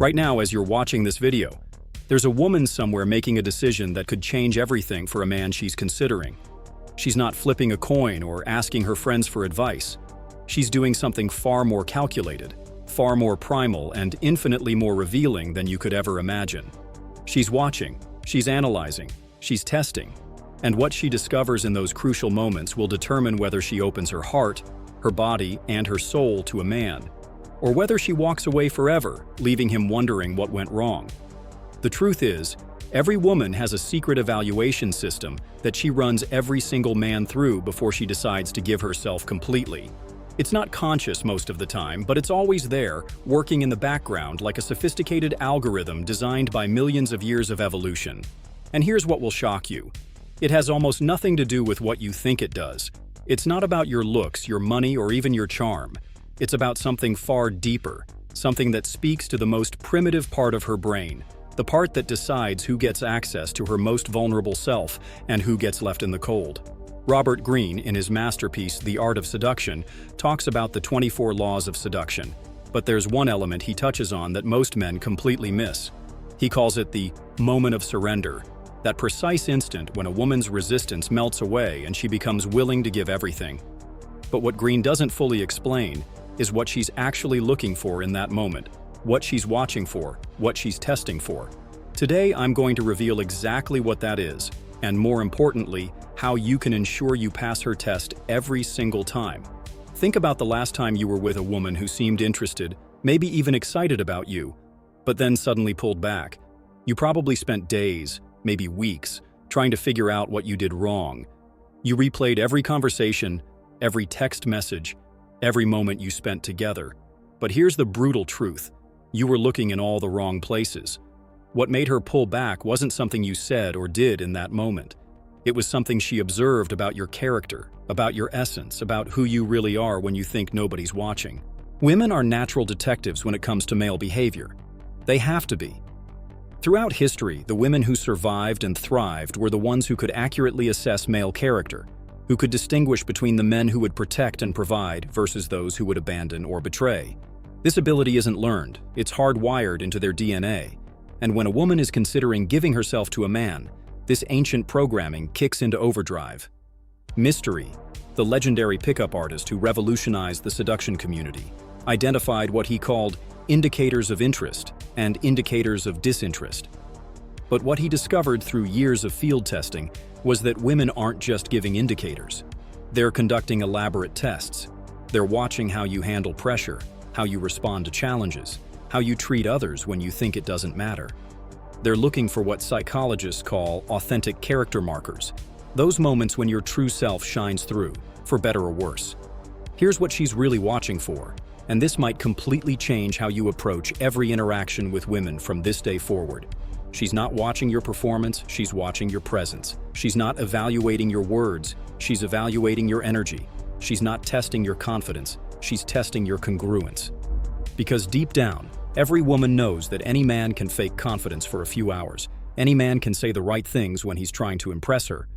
Right now, as you're watching this video, there's a woman somewhere making a decision that could change everything for a man she's considering. She's not flipping a coin or asking her friends for advice. She's doing something far more calculated, far more primal, and infinitely more revealing than you could ever imagine. She's watching, she's analyzing, she's testing, and what she discovers in those crucial moments will determine whether she opens her heart, her body, and her soul to a man, or whether she walks away forever, leaving him wondering what went wrong. The truth is, every woman has a secret evaluation system that she runs every single man through before she decides to give herself completely. It's not conscious most of the time, but it's always there, working in the background like a sophisticated algorithm designed by millions of years of evolution. And here's what will shock you. It has almost nothing to do with what you think it does. It's not about your looks, your money, or even your charm. It's about something far deeper, something that speaks to the most primitive part of her brain, the part that decides who gets access to her most vulnerable self and who gets left in the cold. Robert Greene, in his masterpiece, The Art of Seduction, talks about the 24 laws of seduction, but there's one element he touches on that most men completely miss. He calls it the moment of surrender, that precise instant when a woman's resistance melts away and she becomes willing to give everything. But what Greene doesn't fully explain is what she's actually looking for in that moment, what she's watching for, what she's testing for. Today, I'm going to reveal exactly what that is, and more importantly, how you can ensure you pass her test every single time. Think about the last time you were with a woman who seemed interested, maybe even excited about you, but then suddenly pulled back. You probably spent days, maybe weeks, trying to figure out what you did wrong. You replayed every conversation, every text message, every moment you spent together. But here's the brutal truth. You were looking in all the wrong places. What made her pull back wasn't something you said or did in that moment. It was something she observed about your character, about your essence, about who you really are when you think nobody's watching. Women are natural detectives when it comes to male behavior. They have to be. Throughout history, the women who survived and thrived were the ones who could accurately assess male character, who could distinguish between the men who would protect and provide versus those who would abandon or betray. This ability isn't learned, it's hardwired into their DNA. And when a woman is considering giving herself to a man, this ancient programming kicks into overdrive. Mystery, the legendary pickup artist who revolutionized the seduction community, identified what he called indicators of interest and indicators of disinterest. But what he discovered through years of field testing was that women aren't just giving indicators. They're conducting elaborate tests. They're watching how you handle pressure, how you respond to challenges, how you treat others when you think it doesn't matter. They're looking for what psychologists call authentic character markers, those moments when your true self shines through, for better or worse. Here's what she's really watching for, and this might completely change how you approach every interaction with women from this day forward. She's not watching your performance, she's watching your presence. She's not evaluating your words, she's evaluating your energy. She's not testing your confidence, she's testing your congruence. Because deep down, every woman knows that any man can fake confidence for a few hours. Any man can say the right things when he's trying to impress her.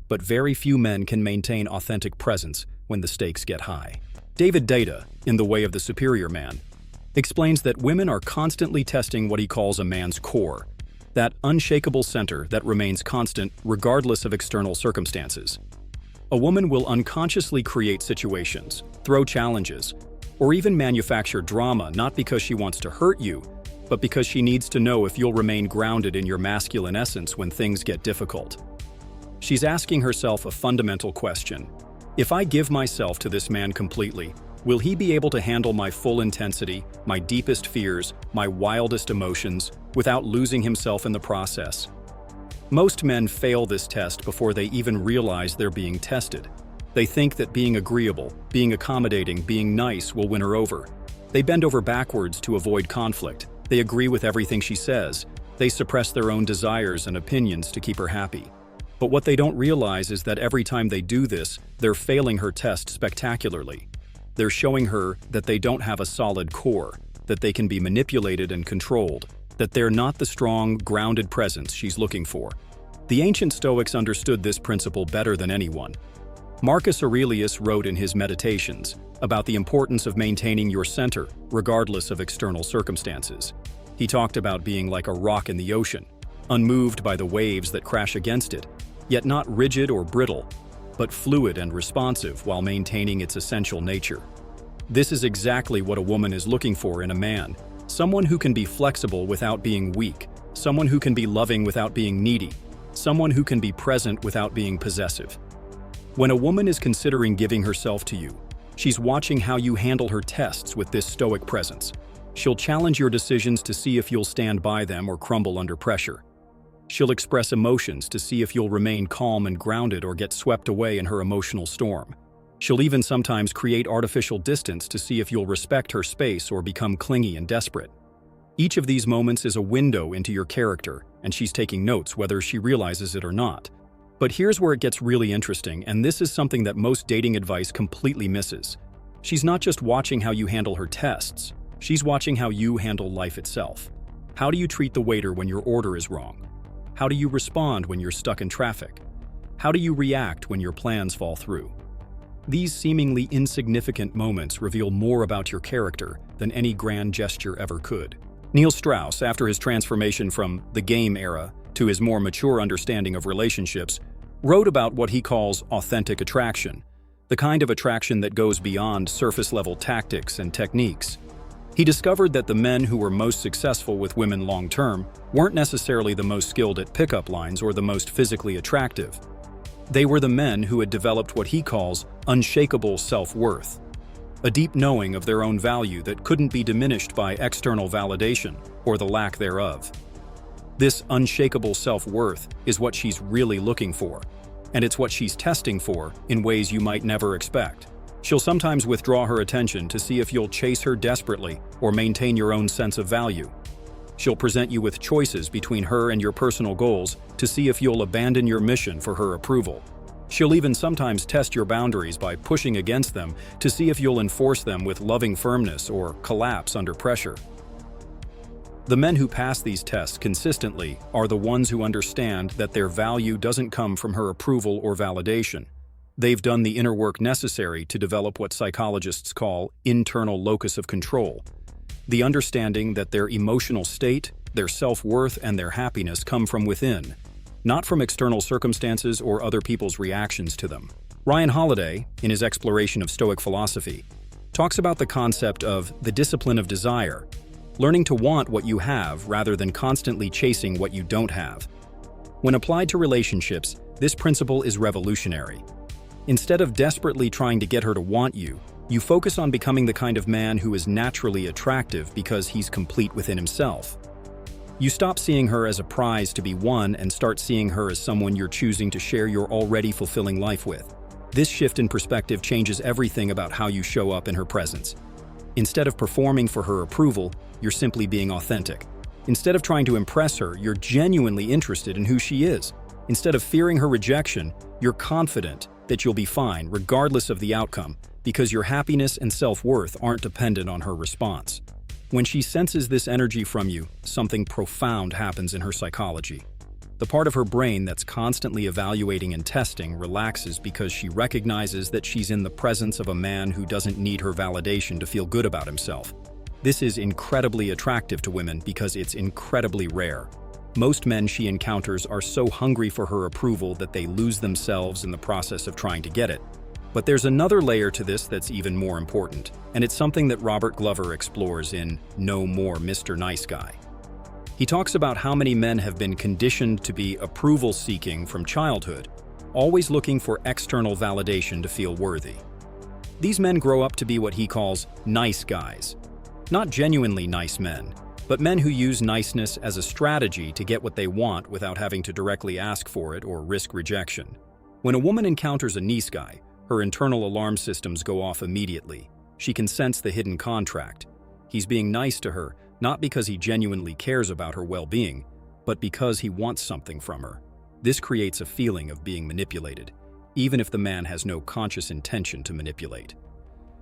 But very few men can maintain authentic presence when the stakes get high. David Deida, in The Way of the Superior Man, explains that women are constantly testing what he calls a man's core, that unshakable center that remains constant regardless of external circumstances. A woman will unconsciously create situations, throw challenges, or even manufacture drama not because she wants to hurt you, but because she needs to know if you'll remain grounded in your masculine essence when things get difficult. She's asking herself a fundamental question. If I give myself to this man completely, will he be able to handle my full intensity, my deepest fears, my wildest emotions, without losing himself in the process? Most men fail this test before they even realize they're being tested. They think that being agreeable, being accommodating, being nice will win her over. They bend over backwards to avoid conflict. They agree with everything she says. They suppress their own desires and opinions to keep her happy. But what they don't realize is that every time they do this, they're failing her test spectacularly. They're showing her that they don't have a solid core, that they can be manipulated and controlled, that they're not the strong, grounded presence she's looking for. The ancient Stoics understood this principle better than anyone. Marcus Aurelius wrote in his Meditations about the importance of maintaining your center, regardless of external circumstances. He talked about being like a rock in the ocean, unmoved by the waves that crash against it, yet not rigid or brittle, but fluid and responsive while maintaining its essential nature. This is exactly what a woman is looking for in a man, someone who can be flexible without being weak, someone who can be loving without being needy, someone who can be present without being possessive. When a woman is considering giving herself to you, she's watching how you handle her tests with this stoic presence. She'll challenge your decisions to see if you'll stand by them or crumble under pressure. She'll express emotions to see if you'll remain calm and grounded or get swept away in her emotional storm. She'll even sometimes create artificial distance to see if you'll respect her space or become clingy and desperate. Each of these moments is a window into your character, and she's taking notes whether she realizes it or not. But here's where it gets really interesting, and this is something that most dating advice completely misses. She's not just watching how you handle her tests, she's watching how you handle life itself. How do you treat the waiter when your order is wrong? How do you respond when you're stuck in traffic? How do you react when your plans fall through? These seemingly insignificant moments reveal more about your character than any grand gesture ever could. Neil Strauss, after his transformation from the game era to his more mature understanding of relationships, wrote about what he calls authentic attraction, the kind of attraction that goes beyond surface-level tactics and techniques. He discovered that the men who were most successful with women long-term weren't necessarily the most skilled at pickup lines or the most physically attractive. They were the men who had developed what he calls unshakable self-worth, a deep knowing of their own value that couldn't be diminished by external validation or the lack thereof. This unshakable self-worth is what she's really looking for, and it's what she's testing for in ways you might never expect. She'll sometimes withdraw her attention to see if you'll chase her desperately or maintain your own sense of value. She'll present you with choices between her and your personal goals to see if you'll abandon your mission for her approval. She'll even sometimes test your boundaries by pushing against them to see if you'll enforce them with loving firmness or collapse under pressure. The men who pass these tests consistently are the ones who understand that their value doesn't come from her approval or validation. They've done the inner work necessary to develop what psychologists call internal locus of control, the understanding that their emotional state, their self-worth, and their happiness come from within, not from external circumstances or other people's reactions to them. Ryan Holiday, in his exploration of Stoic philosophy, talks about the concept of the discipline of desire, learning to want what you have rather than constantly chasing what you don't have. When applied to relationships, this principle is revolutionary. Instead of desperately trying to get her to want you, you focus on becoming the kind of man who is naturally attractive because he's complete within himself. You stop seeing her as a prize to be won and start seeing her as someone you're choosing to share your already fulfilling life with. This shift in perspective changes everything about how you show up in her presence. Instead of performing for her approval, you're simply being authentic. Instead of trying to impress her, you're genuinely interested in who she is. Instead of fearing her rejection, you're confident that you'll be fine regardless of the outcome because your happiness and self-worth aren't dependent on her response. When she senses this energy from you, something profound happens in her psychology. The part of her brain that's constantly evaluating and testing relaxes because she recognizes that she's in the presence of a man who doesn't need her validation to feel good about himself. This is incredibly attractive to women because it's incredibly rare. Most men she encounters are so hungry for her approval that they lose themselves in the process of trying to get it. But there's another layer to this that's even more important, and it's something that Robert Glover explores in No More Mr. Nice Guy. He talks about how many men have been conditioned to be approval-seeking from childhood, always looking for external validation to feel worthy. These men grow up to be what he calls nice guys. Not genuinely nice men, but men who use niceness as a strategy to get what they want without having to directly ask for it or risk rejection. When a woman encounters a nice guy, her internal alarm systems go off immediately. She can sense the hidden contract. He's being nice to her, not because he genuinely cares about her well-being, but because he wants something from her. This creates a feeling of being manipulated, even if the man has no conscious intention to manipulate.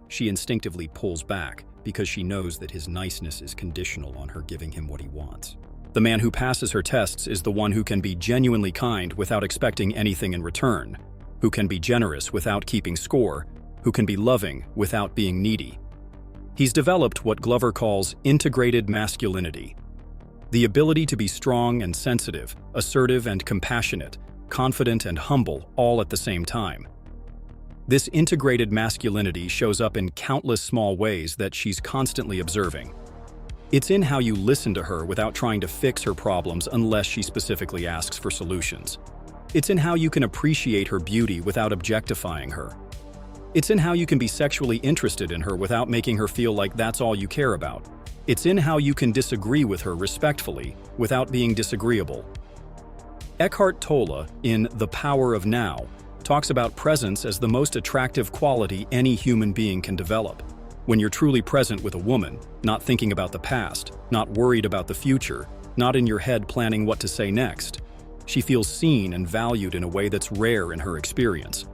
She instinctively pulls back because she knows that his niceness is conditional on her giving him what he wants. The man who passes her tests is the one who can be genuinely kind without expecting anything in return, who can be generous without keeping score, who can be loving without being needy. He's developed what Glover calls integrated masculinity, The ability to be strong and sensitive, assertive and compassionate, confident and humble, all at the same time. This integrated masculinity shows up in countless small ways that she's constantly observing. It's in how you listen to her without trying to fix her problems unless she specifically asks for solutions. It's in how you can appreciate her beauty without objectifying her. It's in how you can be sexually interested in her without making her feel like that's all you care about. It's in how you can disagree with her respectfully without being disagreeable. Eckhart Tolle, in The Power of Now, talks about presence as the most attractive quality any human being can develop. When you're truly present with a woman, not thinking about the past, not worried about the future, not in your head planning what to say next, she feels seen and valued in a way that's rare in her experience.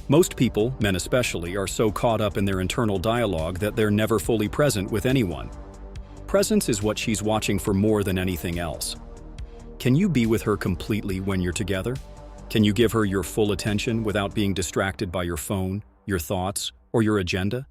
Most people, men especially, are so caught up in their internal dialogue that they're never fully present with anyone. Presence is what she's watching for more than anything else. Can you be with her completely when you're together? Can you give her your full attention without being distracted by your phone, your thoughts, or your agenda?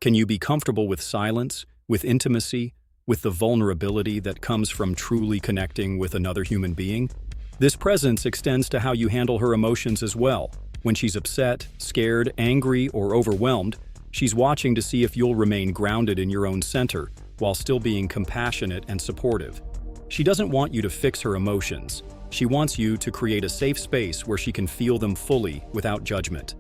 Can you be comfortable with silence, with intimacy, with the vulnerability that comes from truly connecting with another human being? This presence extends to how you handle her emotions as well. When she's upset, scared, angry, or overwhelmed, she's watching to see if you'll remain grounded in your own center while still being compassionate and supportive. She doesn't want you to fix her emotions. She wants you to create a safe space where she can feel them fully without judgment.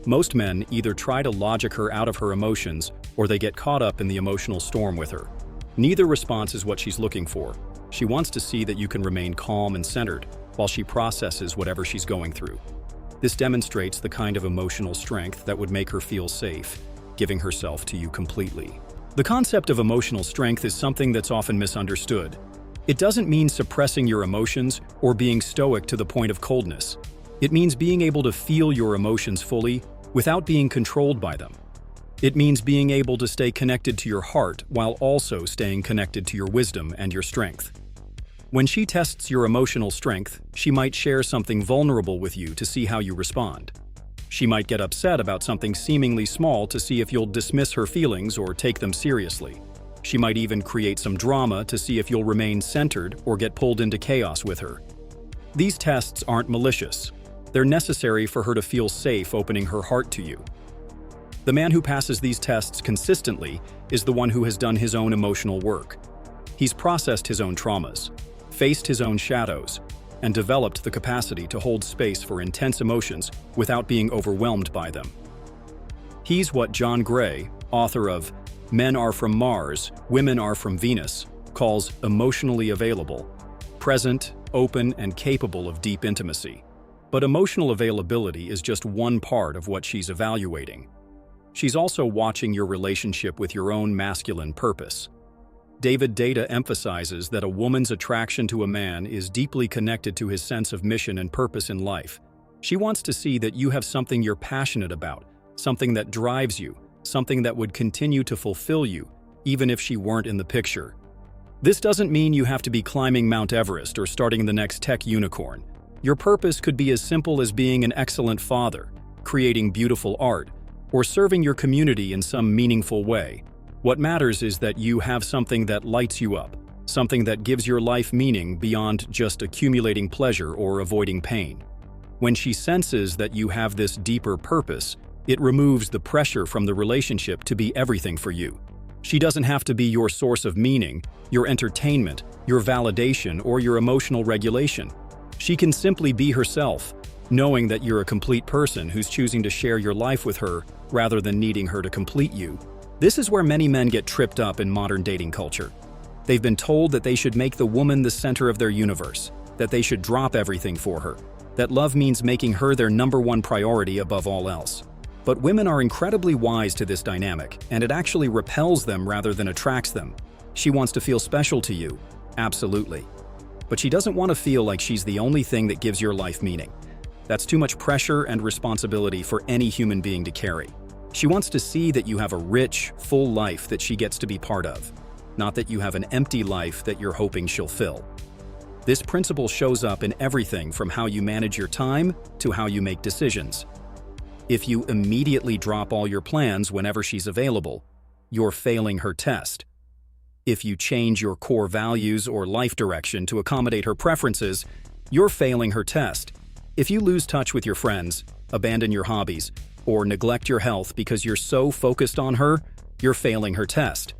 Most men either try to logic her out of her emotions or they get caught up in the emotional storm with her. Neither response is what she's looking for. She wants to see that you can remain calm and centered while she processes whatever she's going through. This demonstrates the kind of emotional strength that would make her feel safe, giving herself to you completely. The concept of emotional strength is something that's often misunderstood. It doesn't mean suppressing your emotions or being stoic to the point of coldness. It means being able to feel your emotions fully without being controlled by them. It means being able to stay connected to your heart while also staying connected to your wisdom and your strength. When she tests your emotional strength, she might share something vulnerable with you to see how you respond. She might get upset about something seemingly small to see if you'll dismiss her feelings or take them seriously. She might even create some drama to see if you'll remain centered or get pulled into chaos with her. These tests aren't malicious. They're necessary for her to feel safe opening her heart to you. The man who passes these tests consistently is the one who has done his own emotional work. He's processed his own traumas, faced his own shadows, and developed the capacity to hold space for intense emotions without being overwhelmed by them. He's what John Gray, author of Men Are From Mars, Women Are From Venus, calls emotionally available, present, open, and capable of deep intimacy. But emotional availability is just one part of what she's evaluating. She's also watching your relationship with your own masculine purpose. David Deida emphasizes that a woman's attraction to a man is deeply connected to his sense of mission and purpose in life. She wants to see that you have something you're passionate about, something that drives you, something that would continue to fulfill you, even if she weren't in the picture. This doesn't mean you have to be climbing Mount Everest or starting the next tech unicorn. Your purpose could be as simple as being an excellent father, creating beautiful art, or serving your community in some meaningful way. What matters is that you have something that lights you up, something that gives your life meaning beyond just accumulating pleasure or avoiding pain. When she senses that you have this deeper purpose, it removes the pressure from the relationship to be everything for you. She doesn't have to be your source of meaning, your entertainment, your validation, or your emotional regulation. She can simply be herself, knowing that you're a complete person who's choosing to share your life with her rather than needing her to complete you. This is where many men get tripped up in modern dating culture. They've been told that they should make the woman the center of their universe, that they should drop everything for her, that love means making her their number one priority above all else. But women are incredibly wise to this dynamic, and it actually repels them rather than attracts them. She wants to feel special to you, absolutely. But she doesn't want to feel like she's the only thing that gives your life meaning. That's too much pressure and responsibility for any human being to carry. She wants to see that you have a rich, full life that she gets to be part of, not that you have an empty life that you're hoping she'll fill. This principle shows up in everything from how you manage your time to how you make decisions. If you immediately drop all your plans whenever she's available, you're failing her test. If you change your core values or life direction to accommodate her preferences, you're failing her test. If you lose touch with your friends, abandon your hobbies, or neglect your health because you're so focused on her, you're failing her test.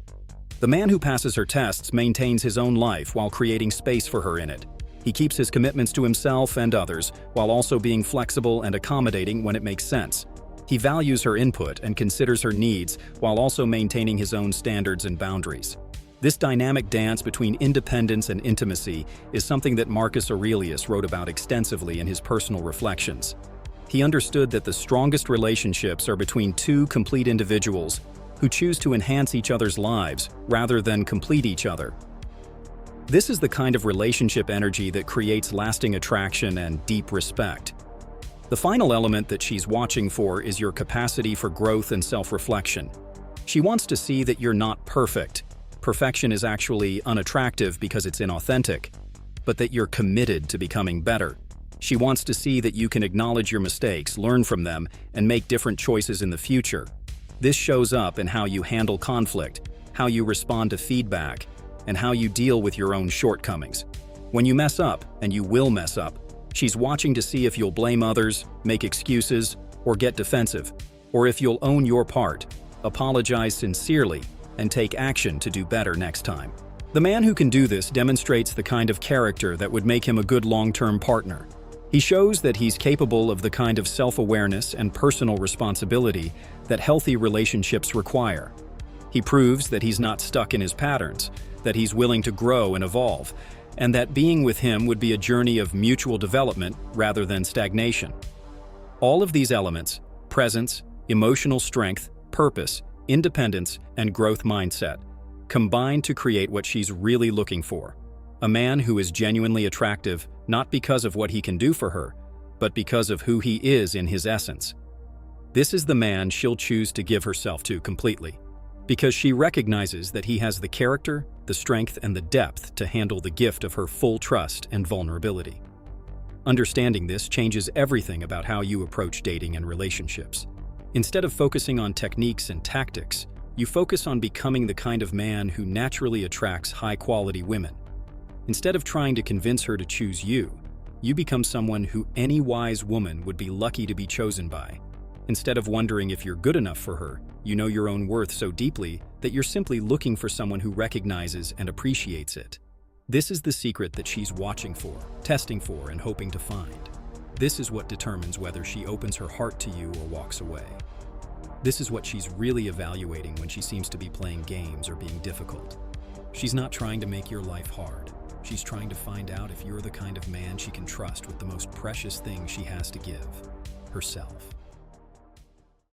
The man who passes her tests maintains his own life while creating space for her in it. He keeps his commitments to himself and others while also being flexible and accommodating when it makes sense. He values her input and considers her needs while also maintaining his own standards and boundaries. This dynamic dance between independence and intimacy is something that Marcus Aurelius wrote about extensively in his personal reflections. He understood that the strongest relationships are between two complete individuals who choose to enhance each other's lives rather than complete each other. This is the kind of relationship energy that creates lasting attraction and deep respect. The final element that she's watching for is your capacity for growth and self-reflection. She wants to see that you're not perfect. Perfection is actually unattractive because it's inauthentic, but that you're committed to becoming better. She wants to see that you can acknowledge your mistakes, learn from them, and make different choices in the future. This shows up in how you handle conflict, how you respond to feedback, and how you deal with your own shortcomings. When you mess up, and you will mess up, she's watching to see if you'll blame others, make excuses, or get defensive, or if you'll own your part, apologize sincerely, and take action to do better next time. The man who can do this demonstrates the kind of character that would make him a good long-term partner. He shows that he's capable of the kind of self-awareness and personal responsibility that healthy relationships require. He proves that he's not stuck in his patterns, that he's willing to grow and evolve, and that being with him would be a journey of mutual development rather than stagnation. All of these elements, presence, emotional strength, purpose, independence, and growth mindset, combine to create what she's really looking for. A man who is genuinely attractive, not because of what he can do for her, but because of who he is in his essence. This is the man she'll choose to give herself to completely, because she recognizes that he has the character, the strength, and the depth to handle the gift of her full trust and vulnerability. Understanding this changes everything about how you approach dating and relationships. Instead of focusing on techniques and tactics, you focus on becoming the kind of man who naturally attracts high-quality women. Instead of trying to convince her to choose you, you become someone who any wise woman would be lucky to be chosen by. Instead of wondering if you're good enough for her, you know your own worth so deeply that you're simply looking for someone who recognizes and appreciates it. This is the secret that she's watching for, testing for, and hoping to find. This is what determines whether she opens her heart to you or walks away. This is what she's really evaluating when she seems to be playing games or being difficult. She's not trying to make your life hard. She's trying to find out if you're the kind of man she can trust with the most precious thing she has to give, herself.